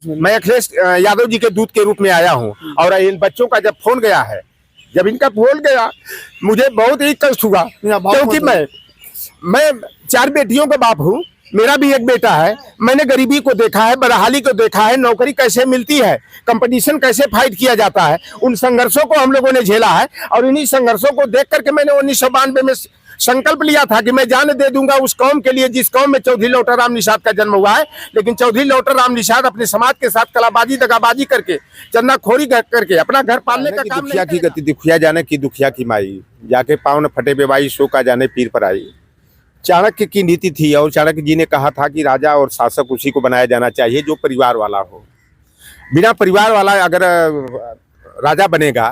मैं अखिलेश यादव जी के दूत के रूप में आया हूं और इन बच्चों का जब फोन गया है, जब इनका फोन गया मुझे बहुत ही कष्ट हुआ, क्योंकि मैं 4 बेटियों का बाप हूं। मेरा भी एक बेटा है। मैंने गरीबी को देखा है, बदहाली को देखा है, नौकरी कैसे मिलती है, कंपटीशन कैसे फाइट किया जाता है, उन संघर्षों को हम लोगों ने झेला है। और इन्हीं संघर्षों को देख करके मैंने 1992 में संकल्प लिया था कि मैं जान दे दूंगा उस कौम के लिए जिस कौम में चौधरी लौटाराम निषाद का जन्म हुआ है। लेकिन चौधरी लौटाराम निषाद अपने समाज के साथ कलाबाजी दगाबाजी करके, चंदाखोरी करके अपना घर पालने का काम। दुखिया की गति दुखिया जाने की दुखिया की माई, जाके पाँव न फटे बेबाई सो का जाने पीर पर आई। चाणक्य की नीति थी और चाणक्य जी ने कहा था कि राजा और शासक उसी को बनाया जाना चाहिए जो परिवार वाला हो। बिना परिवार वाला अगर राजा बनेगा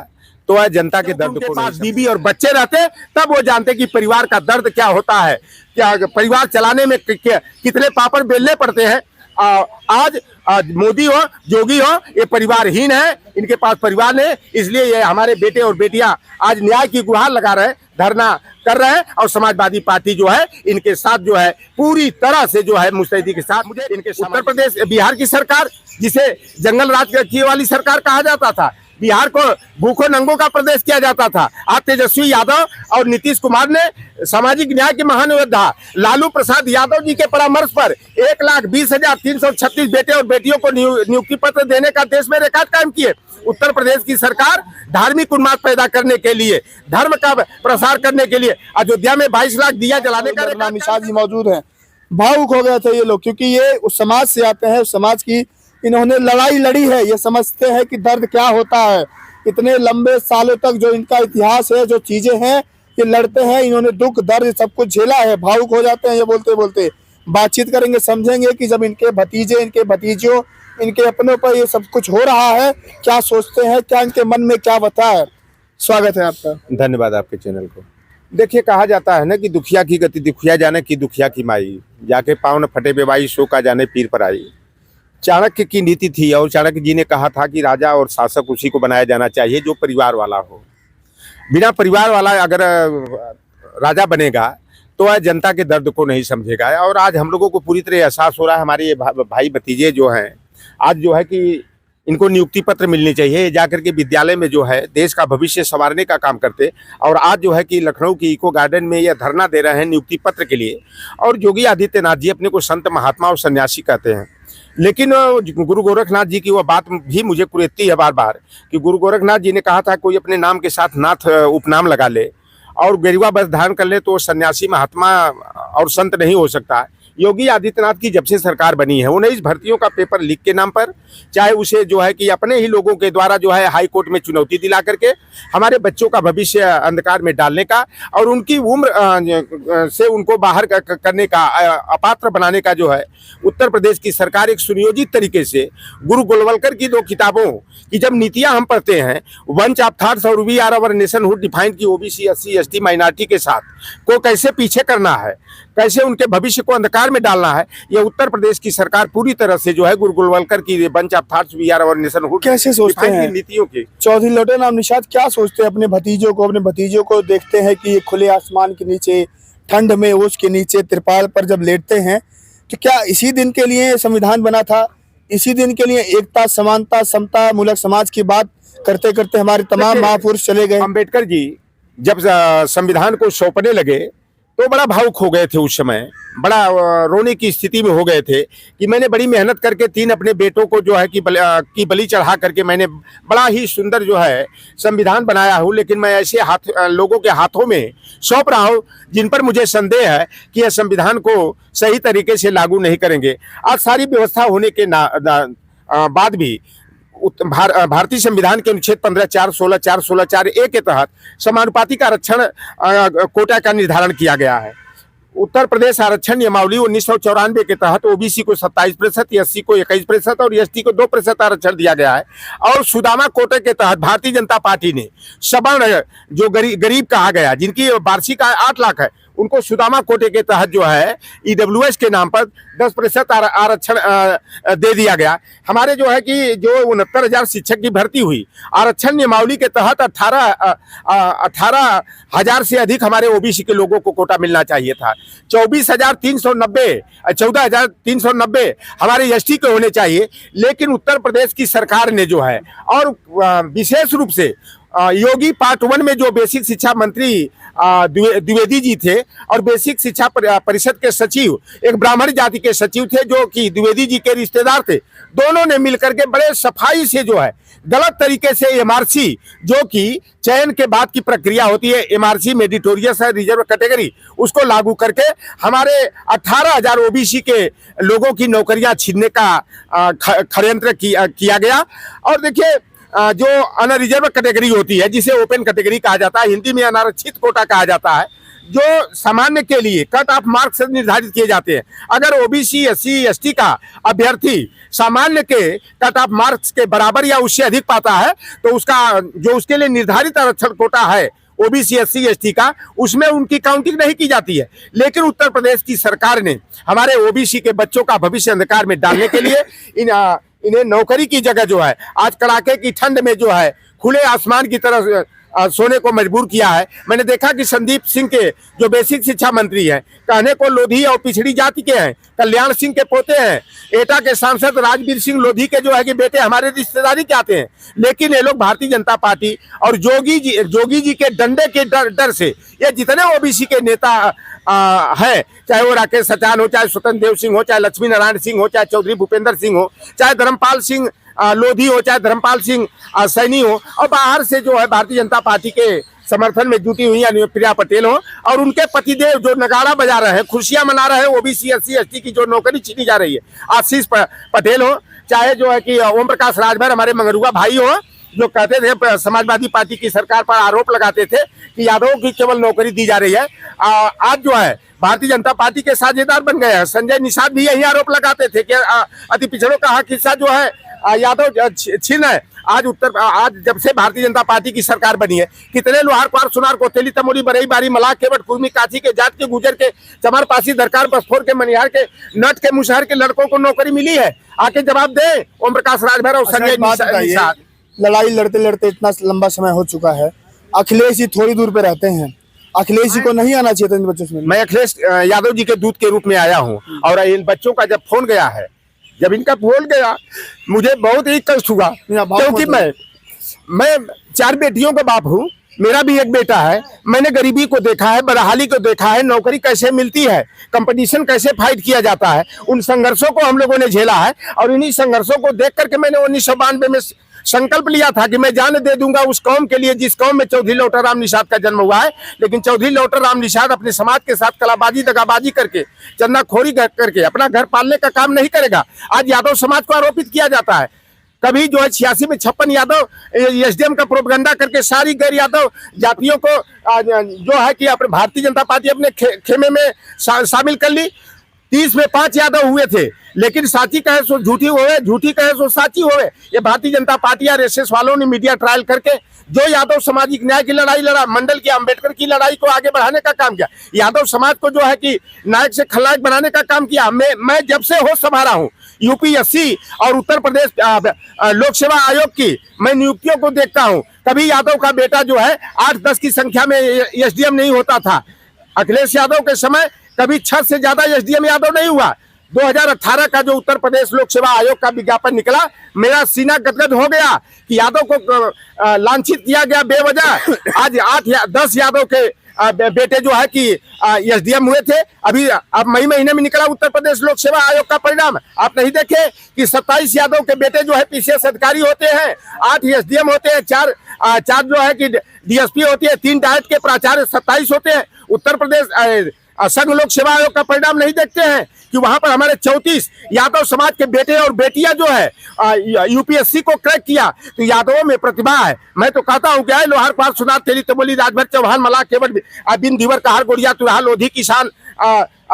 तो वह जनता के दर्द को नहीं। बीबी और बच्चे रहते तब वो जानते कि परिवार का दर्द क्या होता है, क्या परिवार चलाने में कितने पापड़ बेलने पड़ते हैं। आज मोदी हो, जोगी हो, ये परिवारहीन है, इनके पास परिवार नहीं, इसलिए ये हमारे बेटे और बेटियां आज न्याय की गुहार लगा रहे हैं, धरना कर रहे हैं। और समाजवादी पार्टी जो है इनके साथ जो है पूरी तरह से जो है मुस्तैदी के साथ। मुझे इनके उत्तर प्रदेश बिहार की सरकार, जिसे जंगल राज किए वाली सरकार कहा जाता था, बिहार को भूखों नंगों का प्रदेश किया जाता था। आज तेजस्वी यादव और नीतीश कुमार ने सामाजिक न्याय के महान योद्धा लालू प्रसाद यादव जी के परामर्श पर 1,20,336 बेटे और बेटियों को नियुक्ति पत्र देने का देश में रिकॉर्ड कायम किए। उत्तर प्रदेश की सरकार धार्मिक उन्माद पैदा करने के लिए, धर्म का प्रसार करने के लिए अयोध्या में 22 लाख दिया जलाने का निषाद जी मौजूद है। भावुक हो गए थे ये लोग, क्योंकि ये उस समाज से आते हैं, उस समाज की इन्होंने लड़ाई लड़ी है, ये समझते हैं कि दर्द क्या होता है। इतने लंबे सालों तक जो इनका इतिहास है, जो चीजें हैं, ये लड़ते हैं, इन्होंने दुख दर्द सब कुछ झेला है। भावुक हो जाते हैं ये बोलते बोलते। बातचीत करेंगे, समझेंगे कि जब इनके भतीजे, इनके भतीजों, इनके अपनों पर ये सब कुछ हो रहा है, क्या सोचते हैं, क्या इनके मन में क्या बता है। स्वागत है आपका। धन्यवाद आपके चैनल को। देखिए, कहा जाता है ना कि दुखिया की गति दुखिया जाने की दुखिया की माई, जाके पाँव न फटे बेबाई सो का जाने पीर पर आई। चाणक्य की नीति थी और चाणक्य जी ने कहा था कि राजा और शासक उसी को बनाया जाना चाहिए जो परिवार वाला हो। बिना परिवार वाला अगर राजा बनेगा तो वह जनता के दर्द को नहीं समझेगा। और आज हम लोगों को पूरी तरह एहसास हो रहा है, हमारे ये भाई भतीजे जो हैं, आज जो है कि इनको नियुक्ति पत्र मिलनी चाहिए, जाकर के विद्यालय में जो है देश का भविष्य संवारने का काम करते। और आज जो है कि लखनऊ की इको गार्डन में यह धरना दे रहे हैं नियुक्ति पत्र के लिए। और योगी आदित्यनाथ जी अपने को संत महात्मा और सन्यासी कहते हैं, लेकिन गुरु गोरखनाथ जी की वह बात भी मुझे कुरेदती है बार बार कि गुरु गोरखनाथ जी ने कहा था कोई अपने नाम के साथ नाथ उपनाम लगा ले और गेरुआ वस्त्र धारण कर ले तो सन्यासी महात्मा और संत नहीं हो सकता। योगी आदित्यनाथ की जब से सरकार बनी है, 19 भर्तियों का पेपर लीक के नाम पर, चाहे उसे जो है कि अपने ही लोगों के द्वारा जो है हाई कोर्ट में चुनौती दिला करके हमारे बच्चों का भविष्य अंधकार में डालने का और उनकी उम्र से उनको बाहर करने का, अपात्र बनाने का जो है उत्तर प्रदेश की सरकार एक सुनियोजित तरीके से गुरु गोलवलकर की 2 किताबों की जब नीतियां हम पढ़ते हैं, वंच ऑफ थॉट्स और we are our nationhood defined की ओबीसी, एससी, एसटी, माइनॉरिटी के साथ को कैसे पीछे करना है, कैसे उनके भविष्य को अंधकार में डालना है, यह उत्तर प्रदेश की सरकार पूरी तरह से जो है गुरु गोलवलकर की bunch of thoughts we are our nationhood कैसे सोचते हैं नीतियों की। चौधरी लौटाराम निषाद क्या सोचते हैं अपने भतीजों को? अपने भतीजों को देखते हैं कि ये खुले आसमान के नीचे, ठंड में ओस के नीचे त्रिपाल पर जब लेटते हैं, तो क्या इसी दिन के लिए संविधान बना था? इसी दिन के लिए एकता, समानता, समता मूलक समाज की बात करते करते हमारे तमाम महापुरुष चले गए। अम्बेडकर जी जब संविधान को सौंपने लगे तो बड़ा भावुक हो गए थे, उस समय बड़ा रोने की स्थिति में हो गए थे कि मैंने बड़ी मेहनत करके 3 अपने बेटों को जो है कि बलि चढ़ा करके मैंने बड़ा ही सुंदर जो है संविधान बनाया हूँ, लेकिन मैं ऐसे लोगों के हाथों में सौंप रहा हूँ जिन पर मुझे संदेह है कि यह संविधान को सही तरीके से लागू नहीं करेंगे। आज सारी व्यवस्था होने के बाद भी भारतीय संविधान के अनुच्छेद 15(4), 16(4), 16(4)(a) के तहत समानुपातिक आरक्षण कोटा का निर्धारण किया गया है। उत्तर प्रदेश आरक्षण नियमावली 1994 के तहत ओबीसी को 27%, एससी को 21% और एसटी को 2% आरक्षण दिया गया है। और सुदामा कोटे के तहत भारतीय जनता पार्टी ने सवर्ण जो गरीब कहा गया, जिनकी वार्षिक आय 8 लाख है, उनको सुदामा कोटे के तहत जो है ईडब्ल्यूएस के नाम पर 10% आरक्षण दे दिया गया। हमारे जो है कि जो 69,000 शिक्षक की भर्ती हुई, आरक्षण नियमावली के तहत 18,000 से अधिक हमारे ओबीसी के लोगों को कोटा मिलना चाहिए था। 14,390 हमारे एसटी के होने चाहिए, लेकिन उत्तर प्रदेश की सरकार ने जो है, और विशेष रूप से योगी पार्ट 1 में जो बेसिक शिक्षा मंत्री द्विवेदी जी थे और बेसिक शिक्षा परिषद के सचिव एक ब्राह्मण जाति के सचिव थे जो कि द्विवेदी जी के रिश्तेदार थे। दोनों ने मिलकर के बड़े सफाई से जो है गलत तरीके से एमआरसी, जो कि चयन के बाद की प्रक्रिया होती है, एमआरसी मेरिटोरियस है, रिजर्व कैटेगरी, उसको लागू करके हमारे 18,000 ओबीसी के लोगों की नौकरियां छीनने का षड्यंत्र किया गया। और देखिए जो अनरिजर्व कैटेगरी होती है, जिसे ओपन कैटेगरी कहा जाता है, हिंदी में अनारक्षित कोटा कहा जाता है, जो सामान्य के लिए कट ऑफ मार्क्स निर्धारित किए जाते हैं। अगर ओबीसी एससी एसटी का अभ्यर्थी सामान्य के कट ऑफ मार्क्स के बराबर या उससे अधिक पाता है तो उसका जो उसके लिए निर्धारित आरक्षण कोटा है ओबीसी एससी एसटी का, उसमें उनकी काउंटिंग नहीं की जाती है। लेकिन उत्तर प्रदेश की सरकार ने हमारे ओबीसी के बच्चों का भविष्य अंधकार में डालने के लिए इन्हें नौकरी की जगह जो है आज कड़ाके की ठंड में जो है खुले आसमान की तरह सोने को मजबूर किया है। मैंने देखा कि संदीप सिंह के जो बेसिक शिक्षा मंत्री हैं, कहने को लोधी और पिछड़ी जाति के हैं, कल्याण सिंह के पोते हैं, एटा के सांसद राजवीर सिंह लोधी के जो है कि बेटे हमारे रिश्तेदारी के आते हैं। लेकिन ये लोग भारतीय जनता पार्टी और जोगी जी के डंडे के डर से ये जितने ओबीसी के नेता है, चाहे वो राकेश सचान हो, चाहे स्वतंत्र देव सिंह हो, चाहे लक्ष्मी नारायण सिंह हो, चाहे चौधरी भूपेंद्र सिंह हो, चाहे धर्मपाल सिंह लोधी हो, चाहे धर्मपाल सिंह सैनी हो, और बाहर से जो है भारतीय जनता पार्टी के समर्थन में जुटी हुई अनुप्रिया पटेल हो और उनके पतिदेव जो नगाड़ा बजा रहे हैं, खुशियां मना रहे हैं ओबीसी एससी एसटी की जो नौकरी छीनी जा रही है, आशीष पटेल हो, चाहे जो है कि ओम प्रकाश राजभर हमारे मंगरुआ भाई हो, जो कहते थे समाजवादी पार्टी की सरकार पर आरोप लगाते थे कि यादवों की केवल नौकरी दी जा रही है, आज जो है भारतीय जनता पार्टी के साझेदार बन गए हैं। संजय निषाद भी यही आरोप लगाते थे कि अति पिछड़ों का हक हिस्सा जो है यादव छीन है। आज जब से भारतीय जनता पार्टी की सरकार बनी है, कितने लोहार पार सुनार कोतेली तमोली बरई बारी मलाह केवट कुर्मी काची के जाट के गुजर के चमार पासी दरकार बसफोर के मनिहार के नट के मुशहर के लड़कों को नौकरी मिली है। आके जवाब दे ओम प्रकाश राजभर और संजय निषाद। लड़ाई लड़ते लड़ते इतना लंबा समय हो चुका है, अखिलेश जी थोड़ी दूर पे रहते हैं, अखिलेश जी को नहीं आना चाहिए था इन बच्चों से? मैं अखिलेश यादव जी के दूत के रूप में आया हूँ और इन बच्चों का जब फोन गया है, जब इनका फोन गया मुझे बहुत ही कष्ट हुआ, क्योंकि मैं 4 बेटियों का बाप हूँ, मेरा भी एक बेटा है। मैंने गरीबी को देखा है, बदहाली को देखा है, नौकरी कैसे मिलती है, कंपटीशन कैसे फाइट किया जाता है, उन संघर्षों को हम लोगों ने झेला है। और इन्हीं संघर्षों को देख करके मैंने 1992 में संकल्प लिया था कि मैं जान दे दूंगा उस कौम के लिए जिस कौम में चौधरी लौटा राम निषाद का जन्म हुआ है। लेकिन चौधरी लौटा राम निषाद अपने समाज के साथ कलाबाजी दगाबाजी करके चंदाखोरी करके अपना घर पालने का काम नहीं करेगा। आज यादव समाज को आरोपित किया जाता है, कभी जो है 86 में 56 यादव एसडीएम का प्रोपगंडा करके सारी गैर यादव जातियों को जो है कि अपने भारतीय जनता पार्टी अपने खेमे में शामिल कर ली। 30 में 5 यादव हुए थे, लेकिन साची कहे सो झूठी होवे, झूठी कहे सो साची होवे। ये भारतीय जनता पार्टी और एसएस वालों ने मीडिया ट्रायल करके जो यादव सामाजिक न्याय की लड़ाई लड़ा, मंडल की अंबेडकर की लड़ाई को आगे बढ़ाने का काम किया, यादव समाज को जो है कि नायक से खलनायक बनाने का काम किया। मैं जब से होश संभाला हूँ यूपीएससी और उत्तर प्रदेश लोक सेवा आयोग की मैं नियुक्तियों को देखता हूँ, कभी यादव का बेटा जो है 8-10 की संख्या में एसडीएम नहीं होता था। अखिलेश यादव के समय कभी 6 से ज्यादा एसडीएम यादव नहीं हुआ। 2018 का जो उत्तर प्रदेश लोक सेवा आयोग का विज्ञापन निकला, मेरा सीना गदगद हो गया कि यादव को लांछित किया गया बेवजह। आज 8 या 10 यादव के बेटे जो है कि एसडीएम हुए थे। अब मई महीने में निकला उत्तर प्रदेश लोक सेवा आयोग का परिणाम, आप नहीं देखे कि 27 यादव के बेटे जो है पीसीएस अधिकारी होते हैं, 8 एसडीएम होते हैं, 4 जो है कि डीएसपी होती है, 3 डाइट के प्राचार्य 27 होते हैं। उत्तर प्रदेश संघ लोक सेवा आयोग का परिणाम नहीं देखते हैं कि वहां पर हमारे 34 यादव समाज के बेटे और बेटियां जो है यूपीएससी को क्रैक किया। तो यादवों में प्रतिभा है। मैं तो कहता हूं क्या है, लोहार पार सुनार तेली तमोली राजभर चौहान मलाह केवट बिन दीवर कहार गोड़िया तुहार लोधी किसान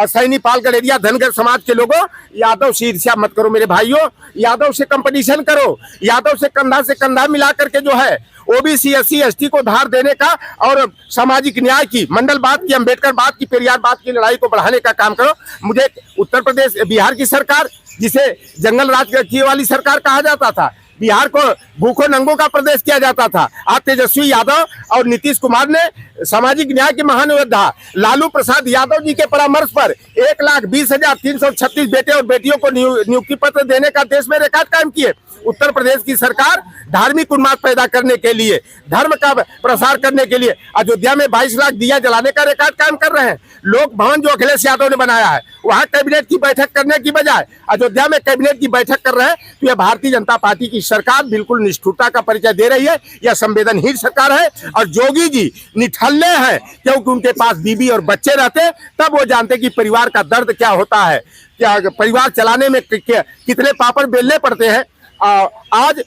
सैनी पाल गलेरिया धनगर समाज के लोगों, यादव से ईर्ष्या मत करो मेरे भाइयों, यादव से कंपटीशन करो, यादव से कंधा मिला करके जो है ओबीसी SC ST को धार देने का और सामाजिक न्याय की, मंडलवाद की, अम्बेडकरवाद की, पेरियारवाद की लड़ाई को बढ़ाने का काम करो। मुझे उत्तर प्रदेश, बिहार की सरकार, जिसे जंगल राज की वाली सरकार कहा जाता था, बिहार को भूखों नंगों का प्रदेश किया जाता था, आज तेजस्वी यादव और नीतीश कुमार ने सामाजिक न्याय के महान योद्धा लालू प्रसाद यादव जी के परामर्श पर 1,20,336 बेटे और बेटियों को नियुक्ति पत्र देने का देश में रिकॉर्ड कायम किए। उत्तर प्रदेश की सरकार धार्मिक उन्माद पैदा करने के लिए, धर्म का प्रसार करने के लिए अयोध्या में 22 लाख दिया जलाने का रिकॉर्ड कायम कर रहे हैं। लोक भवन जो अखिलेश यादव ने बनाया है, वहां कैबिनेट की बैठक करने की बजाय अयोध्या में कैबिनेट की बैठक कर रहे हैं। तो यह भारतीय जनता पार्टी की सरकार बिल्कुल निष्ठुरता का परिचय दे रही है। यह संवेदनहीन सरकार है और योगी जी निठल्ले हैं, क्योंकि उनके पास बीबी और बच्चे रहते, तब वो जानते कि परिवार का दर्द क्या होता है, क्या परिवार चलाने में कितने पापड़ बेलने पड़ते हैं। आज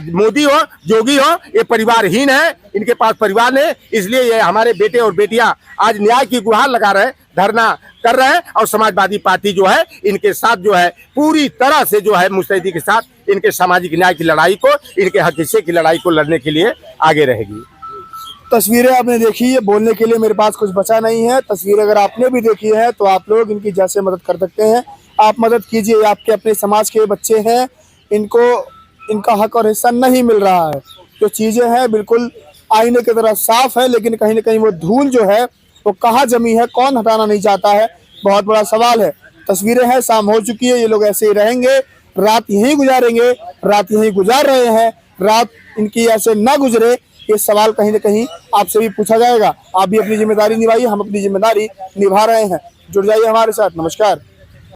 मोदी हो, योगी हो, ये परिवारहीन है, इनके पास परिवार नहीं, इसलिए ये हमारे बेटे और बेटियां आज न्याय की गुहार लगा रहे हैं, धरना कर रहे हैं और समाजवादी पार्टी जो है इनके साथ जो है पूरी तरह से जो है मुस्तैदी के साथ इनके सामाजिक न्याय की लड़ाई को, इनके हक हिस्से की लड़ाई को लड़ने के लिए आगे रहेगी। तस्वीरें आपने देखी है, बोलने के लिए मेरे पास कुछ बचा नहीं है। तस्वीरें अगर आपने भी देखी है तो आप लोग इनकी जैसे मदद कर सकते हैं, आप मदद कीजिए। आपके अपने समाज के बच्चे हैं, इनको इनका हक और हिस्सा नहीं मिल रहा है। जो चीज़ें हैं बिल्कुल आईने की तरह साफ है, लेकिन कहीं ना कहीं वो धूल जो है वो कहाँ जमी है, कौन हटाना नहीं चाहता है, बहुत बड़ा सवाल है। तस्वीरें हैं, शाम हो चुकी है, ये लोग ऐसे ही रहेंगे, रात यहीं गुजारेंगे, रात यहीं गुजार रहे हैं, रात इनकी ऐसे ना गुजरे, ये सवाल कहीं ना कहीं आपसे भी पूछा जाएगा। आप भी अपनी जिम्मेदारी निभाइए, हम अपनी जिम्मेदारी निभा रहे हैं। जुड़ जाइए हमारे साथ। नमस्कार।